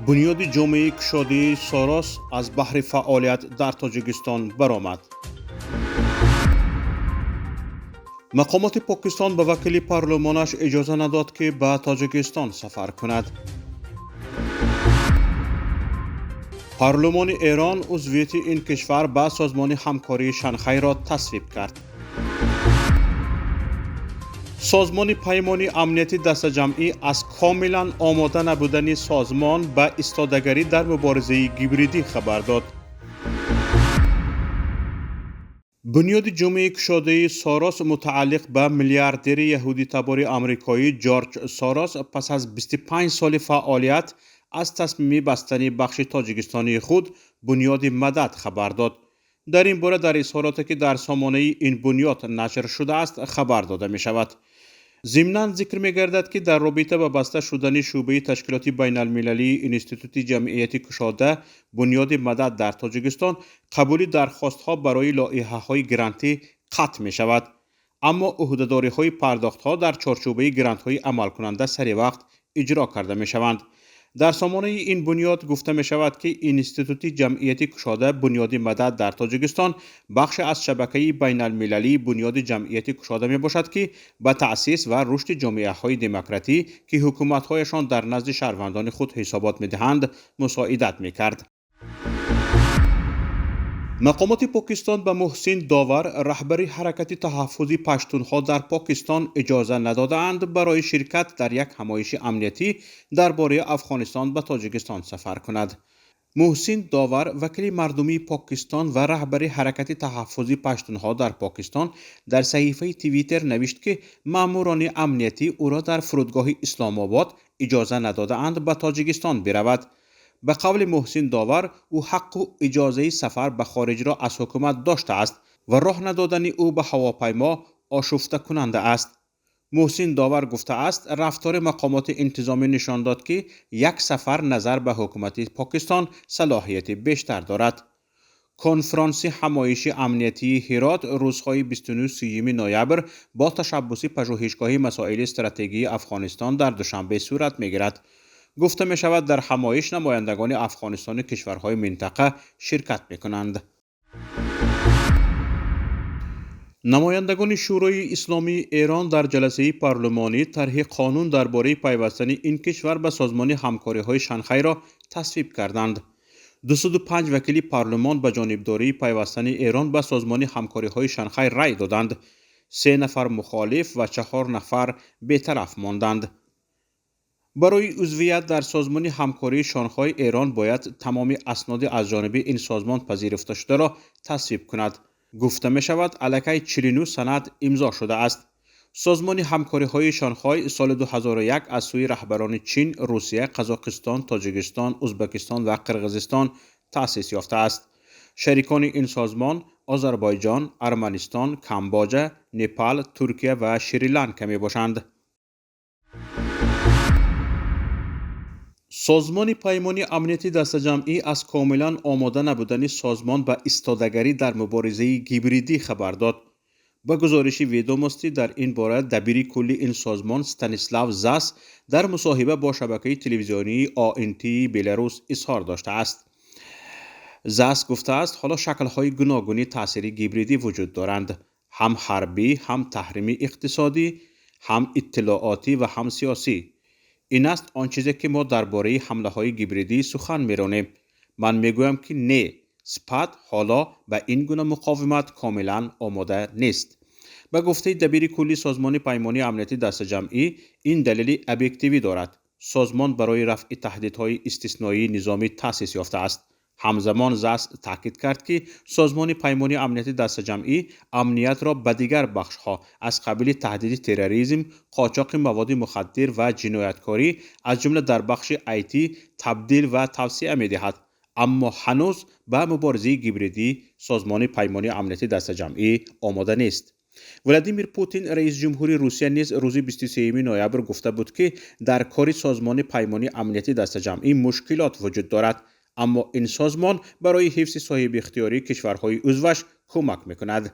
بنیاد جامعه کشاده ساراس از بحر فعالیت در تاجیکستان برآمد. مقامات پاکستان به وکیل پارلمانش اجازه نداد که به تاجیکستان سفر کند. پارلمان ایران عضویت این کشور به سازمان همکاری شانگهای را تصویب کرد. سازمان پیمانی امنیتی دست جمعی از کاملا آماده نبودن سازمان به ایستادگی در مبارزه گیبریدی خبر داد. بنیاد جامعه کشاده ساراس متعلق به میلیاردر یهودی تبار آمریکایی جورج ساراس پس از 25 سال فعالیت از تصمیم بستن بخش تاجیکستانی خود بنیاد مدد خبر داد. در این باره در اظهاراتی که در سامانه این بنیاد نشر شده است خبر داده می شود. ضمناً ذکر می گردد که در رابطه با بسته شدن شعبه تشکیلاتی بین المللی انستیتوت جمعیت کشاده بنیاد مدد در تاجیکستان قبول درخواست ها برای لایحه های گرانتی قطع می شود، اما عهدهداری های پرداخت ها در چارچوبه گرانت های عمل کننده سری وقت اجرا کرده می شوند. در سامانه این بنیاد گفته می شود که انستیتوت جمعیت کشاده بنیاد مدد در تاجیکستان بخش از شبکه بین المللی بنیاد جمعیت کشاده می باشد که به تأسیس و رشد جامعه های دموکراتی که حکومت هایشان در نزد شهروندان خود حسابات می دهند مساعدت می کرد. مقامات پاکستان به محسن داور رهبر حرکت تحفظ پشتونها در پاکستان اجازه ندادند برای شرکت در یک همایش امنیتی درباره افغانستان به تاجیکستان سفر کند. محسن داور وکیل مردمی پاکستان و رهبر حرکت تحفظ پشتونها در پاکستان در صحیفه توییتر نوشت که ماموران امنیتی او را در فرودگاه اسلام آباد اجازه ندادند به تاجیکستان برود. به قول محسن داور او حق و اجازه سفر به خارج را از حکومت داشته است و راه ندادن او به هواپیما آشفته کننده است. محسن داور گفته است رفتار مقامات انتظامی نشان داد که یک سفر نظر به حکومت پاکستان صلاحیت بیشتر دارد. کنفرانس همایش امنیتی هرات روزهای 29 نوامبر با تشبث پژوهشگاه مسائل استراتژی افغانستان در دوشنبه صورت می‌گیرد. گفته می شود در همایش نمایندگان افغانستان کشورهای منطقه شرکت می کنند. نمایندگان شورای اسلامی ایران در جلسه پارلمانی طرح قانون درباره پیوستن این کشور به سازمان همکاری های شانگهای را تصویب کردند. 205 وکیل پارلمان به جانبداری پیوستن ایران به سازمان همکاری های شانگهای رای دادند. 3 نفر مخالف و 4 نفر بی‌طرف ماندند. برای عضویت در سازمان همکاری شانگهای ایران باید تمام اسناد از جانب این سازمان پذیرفته شده را تصویب کند. گفته می شود علیه 49 سند امضا شده است. سازمان همکاری های شانگهای سال 2001 از سوی رهبران چین، روسیه، قزاقستان، تاجیکستان، ازبکستان و قرقیزستان تأسیس یافته است. شریکان این سازمان آذربایجان، ارمنستان، کامبوجا، نپال، ترکیه و شریلانکا می باشند. سازمان پیمانی امنیتی دست جمعی از کاملا آماده نبودن سازمان به ایستادگی در مبارزه گیبریدی خبر داد. با گزارش ویدوموستی در این باره دبیر کلی این سازمان استانیسلاو زاس در مصاحبه با شبکه تلویزیونی آنتی بلاروس اظهار داشته است. زاس گفته است حالا شکل‌های گوناگون تاثیر گیبریدی وجود دارند، هم حربی، هم تحریمی اقتصادی، هم اطلاعاتی و هم سیاسی. این است آن چیزی که ما درباره حمله های گیبریدی سخن می‌رانیم. من میگویم که نه، سپاه حالا به این گونه مقاومت کاملا آماده نیست. به گفته دبیر کلی سازمان پیمانی امنیتی دست جمعی این دلیل ابجکتیوی دارد. سازمان برای رفع تهدیدهای استثنایی نظامی تأسیس یافته است. همزمان زاس تاکید کرد که سازمان پیمانی امنیتی دست جمعی امنیت را به دیگر بخش‌ها از قبیل تهدید تروریسم، قاچاق مواد مخدر و جنایتکاری از جمله در بخش آیتی تبدیل و توسعه می‌دهد، اما هنوز به مبارزه گیبریدی سازمان پیمانی امنیتی دست جمعی آماده نیست. ولادیمیر پوتین رئیس جمهوری روسیه نیز روز 23 نوامبر گفته بود که در کار سازمان پیمانی امنیتی دست جمعی مشکلات وجود دارد، اما این سازمان برای حفظ صاحب اختیاری کشورهای عضوش کمک می‌کند.